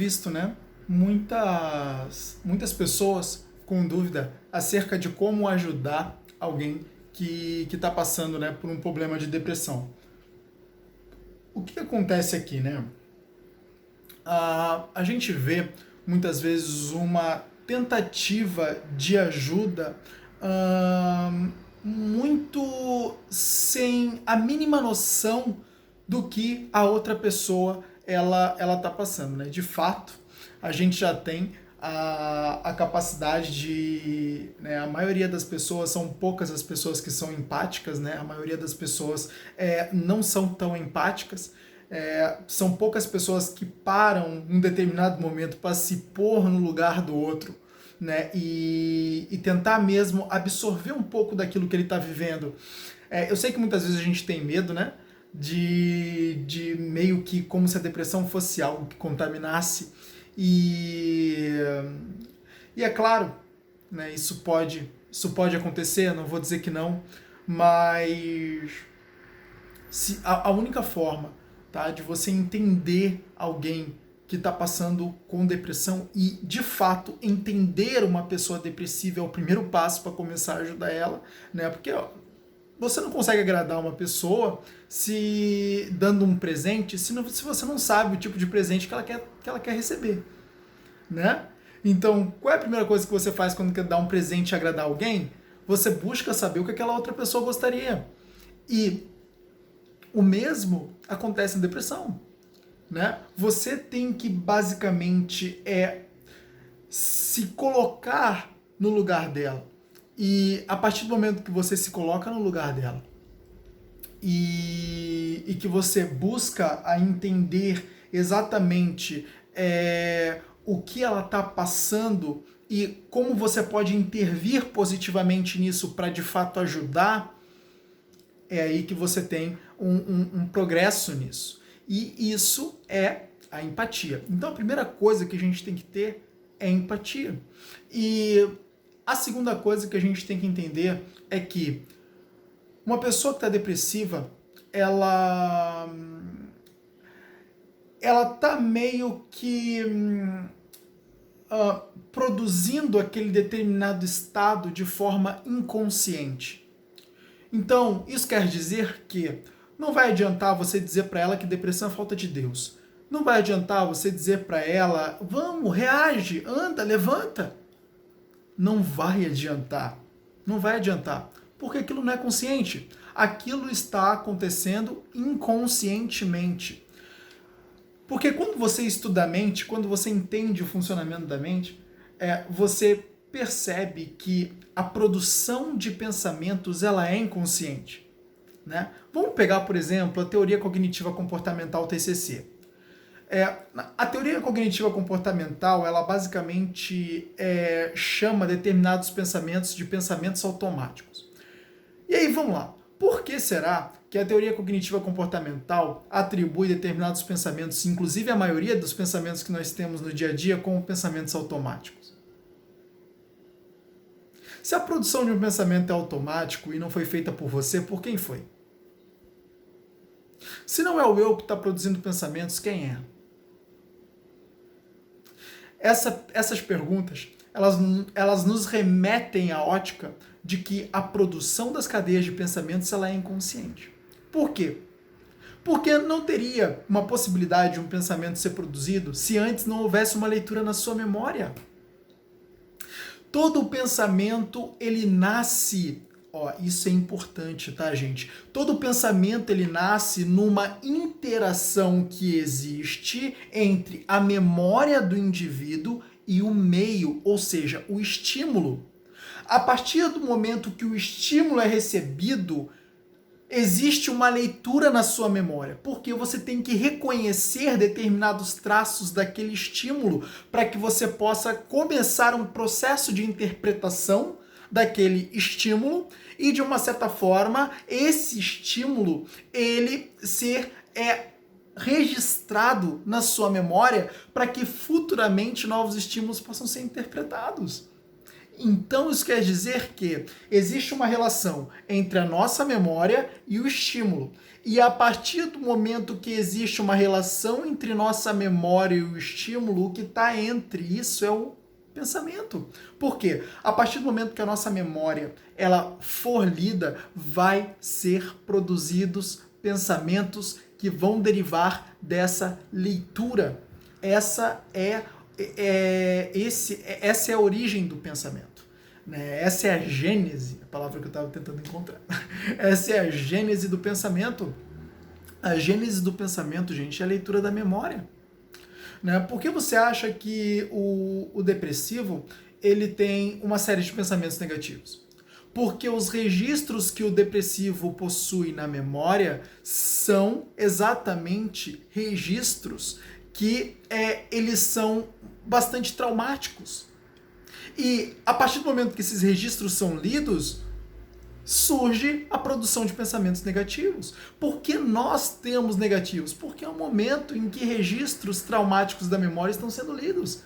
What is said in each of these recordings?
visto, né, muitas pessoas com dúvida acerca de como ajudar alguém que está passando, né, por um problema de depressão. O que acontece aqui, né? A gente vê muitas vezes uma tentativa de ajuda muito sem a mínima noção do que a outra pessoa ela está passando, né? De fato, a gente já tem a capacidade de, né, a maioria das pessoas, são poucas as pessoas que são empáticas, né? A maioria das pessoas não são tão empáticas. São poucas pessoas que param em um determinado momento para se pôr no lugar do outro, né? E tentar mesmo absorver um pouco daquilo que ele está vivendo. Eu sei que muitas vezes a gente tem medo, né? De meio que como se a depressão fosse algo que contaminasse. E é claro, né, isso pode acontecer, não vou dizer que não, mas a única forma, tá, de você entender alguém que está passando com depressão e, de fato, entender uma pessoa depressiva é o primeiro passo para começar a ajudar ela, né? Porque você não consegue agradar uma pessoa se dando um presente se você não sabe o tipo de presente que ela quer receber, né? Então, qual é a primeira coisa que você faz quando quer dar um presente e agradar alguém? Você busca saber o que aquela outra pessoa gostaria. E o mesmo acontece em depressão, né? Você tem que basicamente se colocar no lugar dela. E a partir do momento que você se coloca no lugar dela e que você busca a entender exatamente o que ela está passando e como você pode intervir positivamente nisso para de fato ajudar, é aí que você tem um progresso nisso. E isso é a empatia. Então a primeira coisa que a gente tem que ter é empatia. E a segunda coisa que a gente tem que entender é que uma pessoa que está depressiva, ela tá meio que produzindo aquele determinado estado de forma inconsciente. Então, isso quer dizer que não vai adiantar você dizer para ela que depressão é falta de Deus. Não vai adiantar você dizer para ela, vamos, reage, anda, levanta. Não vai adiantar. Não vai adiantar. Porque aquilo não é consciente. Aquilo está acontecendo inconscientemente. Porque quando você estuda a mente, quando você entende o funcionamento da mente, você percebe que a produção de pensamentos ela é inconsciente, né? Vamos pegar, por exemplo, a teoria cognitiva comportamental TCC. A teoria cognitiva comportamental, ela basicamente chama determinados pensamentos de pensamentos automáticos. E aí, vamos lá. Por que será que a teoria cognitiva comportamental atribui determinados pensamentos, inclusive a maioria dos pensamentos que nós temos no dia a dia, como pensamentos automáticos? Se a produção de um pensamento é automático e não foi feita por você, por quem foi? Se não é o eu que está produzindo pensamentos, quem é? Essas perguntas, elas nos remetem à ótica de que a produção das cadeias de pensamentos ela é inconsciente. Por quê? Porque não teria uma possibilidade de um pensamento ser produzido se antes não houvesse uma leitura na sua memória. Todo pensamento, ele nasce, isso é importante, tá, gente? Todo pensamento, ele nasce numa interação que existe entre a memória do indivíduo e o meio, ou seja, o estímulo. A partir do momento que o estímulo é recebido, existe uma leitura na sua memória, porque você tem que reconhecer determinados traços daquele estímulo para que você possa começar um processo de interpretação daquele estímulo e, de uma certa forma, esse estímulo ele ser registrado na sua memória para que futuramente novos estímulos possam ser interpretados. Então isso quer dizer que existe uma relação entre a nossa memória e o estímulo. E a partir do momento que existe uma relação entre nossa memória e o estímulo, o que está entre isso é o pensamento. Por quê? A partir do momento que a nossa memória ela for lida, vai ser produzidos pensamentos que vão derivar dessa leitura. Essa é a origem do pensamento. Né? Essa é a gênese, a palavra que eu estava tentando encontrar. Essa é a gênese do pensamento. A gênese do pensamento, gente, é a leitura da memória. Né? Por que você acha que o depressivo ele tem uma série de pensamentos negativos? Porque os registros que o depressivo possui na memória são exatamente registros que eles são bastante traumáticos. E a partir do momento que esses registros são lidos, surge a produção de pensamentos negativos. Por que nós temos negativos? Porque é o momento em que registros traumáticos da memória estão sendo lidos.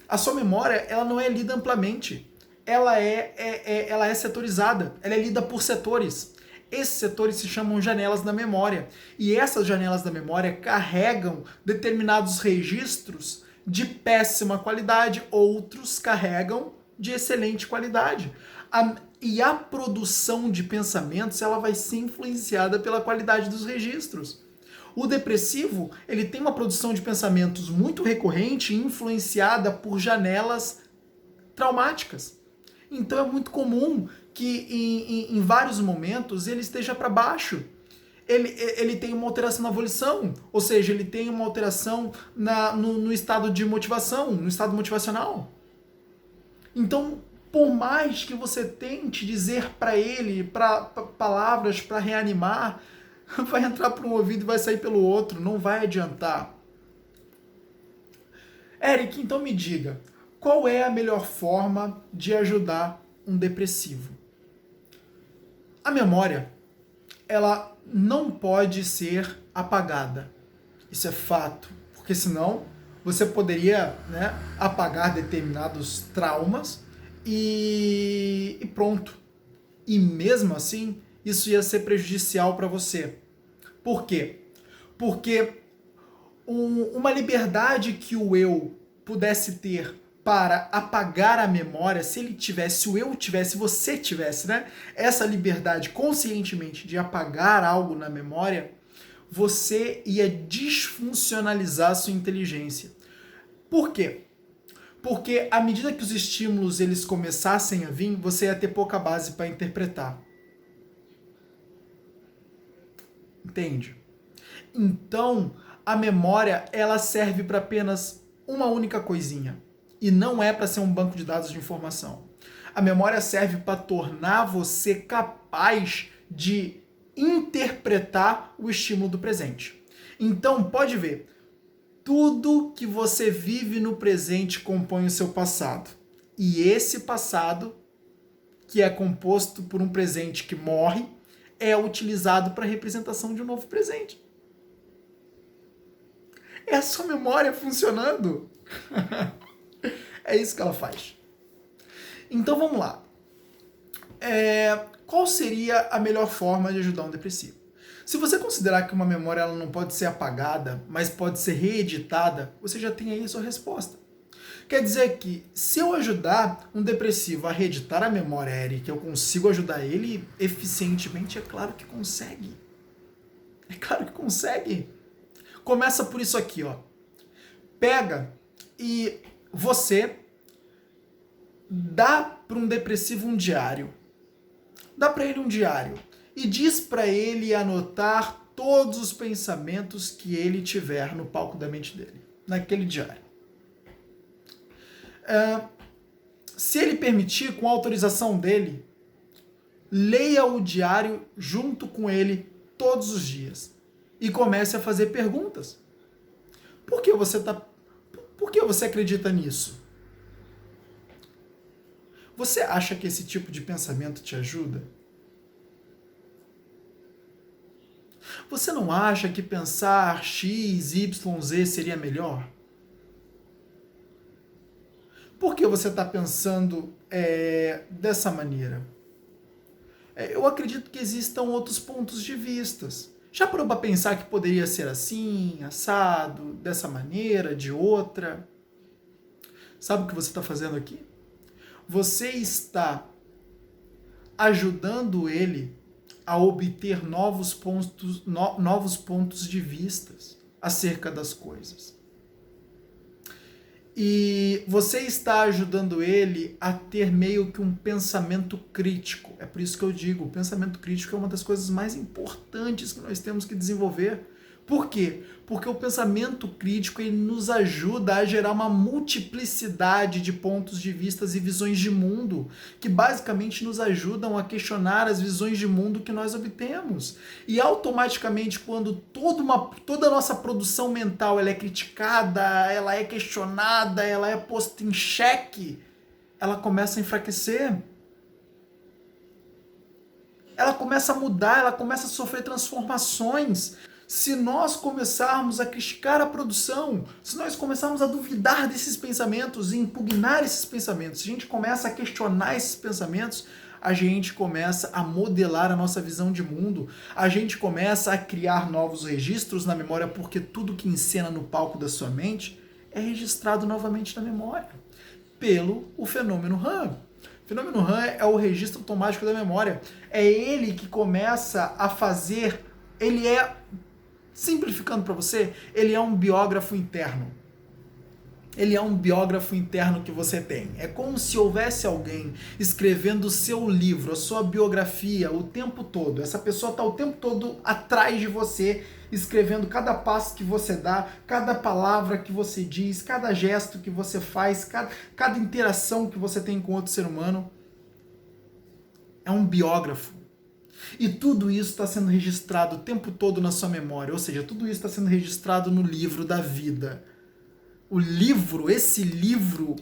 A sua memória ela não é lida amplamente. Ela é setorizada. Ela é lida por setores. Esses setores se chamam janelas da memória. E essas janelas da memória carregam determinados registros de péssima qualidade, outros carregam de excelente qualidade. E a produção de pensamentos ela vai ser influenciada pela qualidade dos registros. O depressivo ele tem uma produção de pensamentos muito recorrente e influenciada por janelas traumáticas. Então é muito comum que em vários momentos ele esteja para baixo. Ele tem uma alteração na volição, ou seja, ele tem uma alteração no estado de motivação, no estado motivacional. Então, por mais que você tente dizer para ele palavras para reanimar, vai entrar por um ouvido e vai sair pelo outro, não vai adiantar. Eric, então me diga, qual é a melhor forma de ajudar um depressivo? A memória, ela não pode ser apagada. Isso é fato, porque senão você poderia, né, apagar determinados traumas e pronto. E mesmo assim, isso ia ser prejudicial para você. Por quê? Porque uma liberdade que o eu pudesse ter para apagar a memória, se ele tivesse, se o eu tivesse, se você tivesse, né, essa liberdade conscientemente de apagar algo na memória, você ia desfuncionalizar a sua inteligência. Por quê? Porque à medida que os estímulos eles começassem a vir, você ia ter pouca base para interpretar. Entende? Então, a memória ela serve para apenas uma única coisinha. E não é para ser um banco de dados de informação. A memória serve para tornar você capaz de interpretar o estímulo do presente. Então, pode ver, tudo que você vive no presente compõe o seu passado. E esse passado, que é composto por um presente que morre, é utilizado para a representação de um novo presente. É a sua memória funcionando. É isso que ela faz. Então vamos lá. Qual seria a melhor forma de ajudar um depressivo? Se você considerar que uma memória ela não pode ser apagada, mas pode ser reeditada, você já tem aí a sua resposta. Quer dizer que se eu ajudar um depressivo a reeditar a memória, Eric, eu consigo ajudar ele eficientemente? É claro que consegue. É claro que consegue. Começa por isso aqui, ó. Pega e você dá para um depressivo um diário. Dá para ele um diário e diz para ele anotar todos os pensamentos que ele tiver no palco da mente dele, naquele diário. Se ele permitir, com a autorização dele, leia o diário junto com ele todos os dias e comece a fazer perguntas. Por que você acredita nisso? Você acha que esse tipo de pensamento te ajuda? Você não acha que pensar X, Y, Z seria melhor? Por que você está pensando dessa maneira? Eu acredito que existam outros pontos de vistas. Já parou para pensar que poderia ser assim, assado, dessa maneira, de outra? Sabe o que você está fazendo aqui? Você está ajudando ele a obter novos pontos de vistas acerca das coisas. E você está ajudando ele a ter meio que um pensamento crítico. É por isso que eu digo, o pensamento crítico é uma das coisas mais importantes que nós temos que desenvolver. Por quê? Porque o pensamento crítico ele nos ajuda a gerar uma multiplicidade de pontos de vista e visões de mundo, que basicamente nos ajudam a questionar as visões de mundo que nós obtemos. E automaticamente, quando toda a nossa produção mental ela é criticada, ela é questionada, ela é posta em xeque, ela começa a enfraquecer. Ela começa a mudar, ela começa a sofrer transformações. Se nós começarmos a criticar a produção, se nós começarmos a duvidar desses pensamentos e impugnar esses pensamentos, se a gente começa a questionar esses pensamentos, a gente começa a modelar a nossa visão de mundo, a gente começa a criar novos registros na memória, porque tudo que encena no palco da sua mente é registrado novamente na memória, pelo o fenômeno RAM. O fenômeno RAM é o registro automático da memória. É ele que começa a fazer, ele é, simplificando para você, ele é um biógrafo interno. Ele é um biógrafo interno que você tem. É como se houvesse alguém escrevendo o seu livro, a sua biografia, o tempo todo. Essa pessoa está o tempo todo atrás de você, escrevendo cada passo que você dá, cada palavra que você diz, cada gesto que você faz, cada interação que você tem com outro ser humano. É um biógrafo. E tudo isso está sendo registrado o tempo todo na sua memória, ou seja, tudo isso está sendo registrado no livro da vida. O livro, esse livro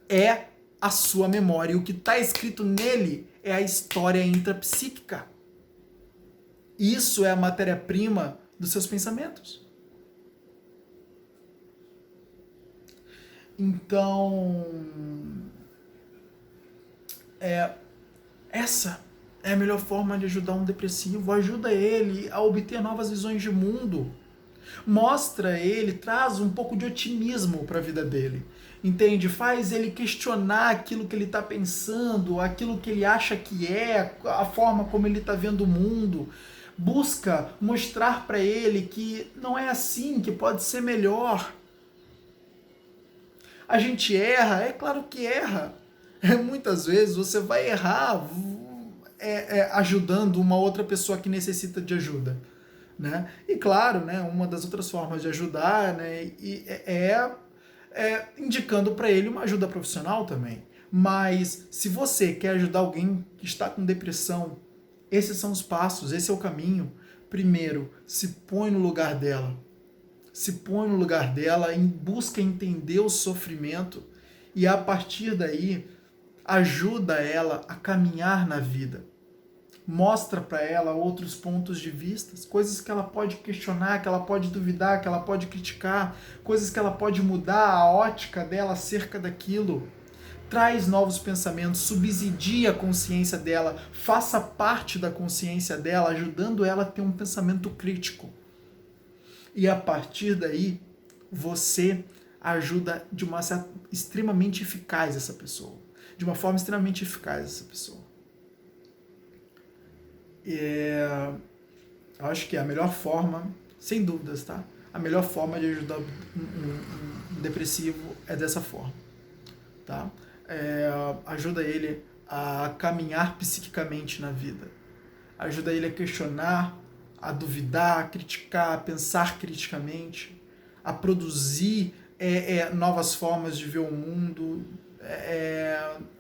é a sua memória. E o que está escrito nele é a história intrapsíquica. Isso é a matéria-prima dos seus pensamentos. Então, essa é a melhor forma de ajudar um depressivo. Ajuda ele a obter novas visões de mundo. Mostra ele, traz um pouco de otimismo para a vida dele. Entende? Faz ele questionar aquilo que ele está pensando, aquilo que ele acha que é, a forma como ele está vendo o mundo. Busca mostrar para ele que não é assim, que pode ser melhor. A gente erra, é claro que erra. Muitas vezes você vai errar ajudando uma outra pessoa que necessita de ajuda. Né? E claro, né, uma das outras formas de ajudar, né, é indicando para ele uma ajuda profissional também. Mas se você quer ajudar alguém que está com depressão, esses são os passos, esse é o caminho. Primeiro, se põe no lugar dela. Se põe no lugar dela, busca entender o sofrimento e a partir daí ajuda ela a caminhar na vida. Mostra para ela outros pontos de vista, coisas que ela pode questionar, que ela pode duvidar, que ela pode criticar, coisas que ela pode mudar a ótica dela acerca daquilo. Traz novos pensamentos, subsidia a consciência dela, faça parte da consciência dela, ajudando ela a ter um pensamento crítico. E a partir daí, você ajuda de uma certa, extremamente eficaz essa pessoa. De uma forma extremamente eficaz essa pessoa. Eu acho que é a melhor forma, sem dúvidas, tá? A melhor forma de ajudar um depressivo é dessa forma, tá? Ajuda ele a caminhar psiquicamente na vida. Ajuda ele a questionar, a duvidar, a criticar, a pensar criticamente, a produzir novas formas de ver o mundo,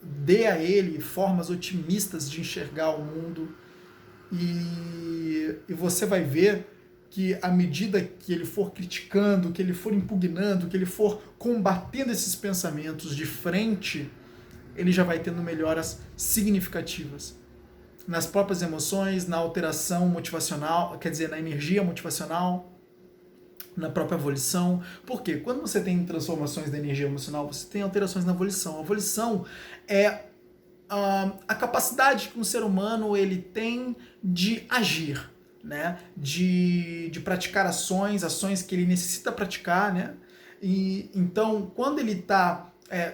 dê a ele formas otimistas de enxergar o mundo. E você vai ver que à medida que ele for criticando, que ele for impugnando, que ele for combatendo esses pensamentos de frente, ele já vai tendo melhoras significativas nas próprias emoções, na alteração motivacional, quer dizer, na energia motivacional, na própria volição. Porque quando você tem transformações da energia emocional, você tem alterações na volição. A volição é a capacidade que um ser humano ele tem de agir, né? De praticar ações que ele necessita praticar, né? E então, quando ele está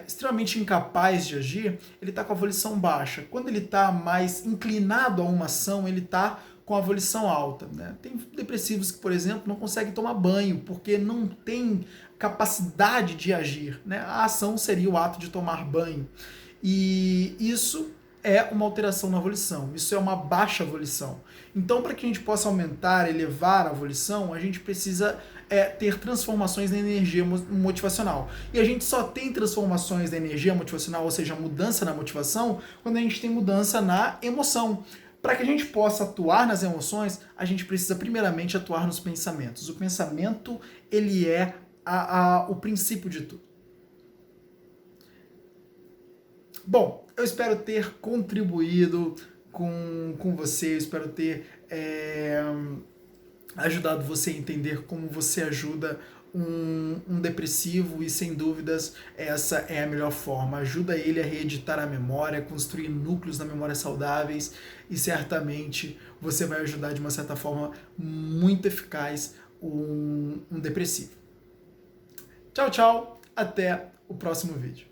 extremamente incapaz de agir, ele está com a volição baixa. Quando ele está mais inclinado a uma ação, ele está com a volição alta, né? Tem depressivos que, por exemplo, não conseguem tomar banho porque não tem capacidade de agir, né? A ação seria o ato de tomar banho. E isso é uma alteração na volição, isso é uma baixa volição. Então, para que a gente possa aumentar, elevar a volição, a gente precisa ter transformações na energia motivacional. E a gente só tem transformações na energia motivacional, ou seja, mudança na motivação, quando a gente tem mudança na emoção. Para que a gente possa atuar nas emoções, a gente precisa primeiramente atuar nos pensamentos. O pensamento, ele é o princípio de tudo. Bom, eu espero ter contribuído com você, eu espero ter ajudado você a entender como você ajuda um depressivo e, sem dúvidas, essa é a melhor forma. Ajuda ele a reeditar a memória, construir núcleos na memória saudáveis e certamente você vai ajudar de uma certa forma muito eficaz um depressivo. Tchau, tchau. Até o próximo vídeo.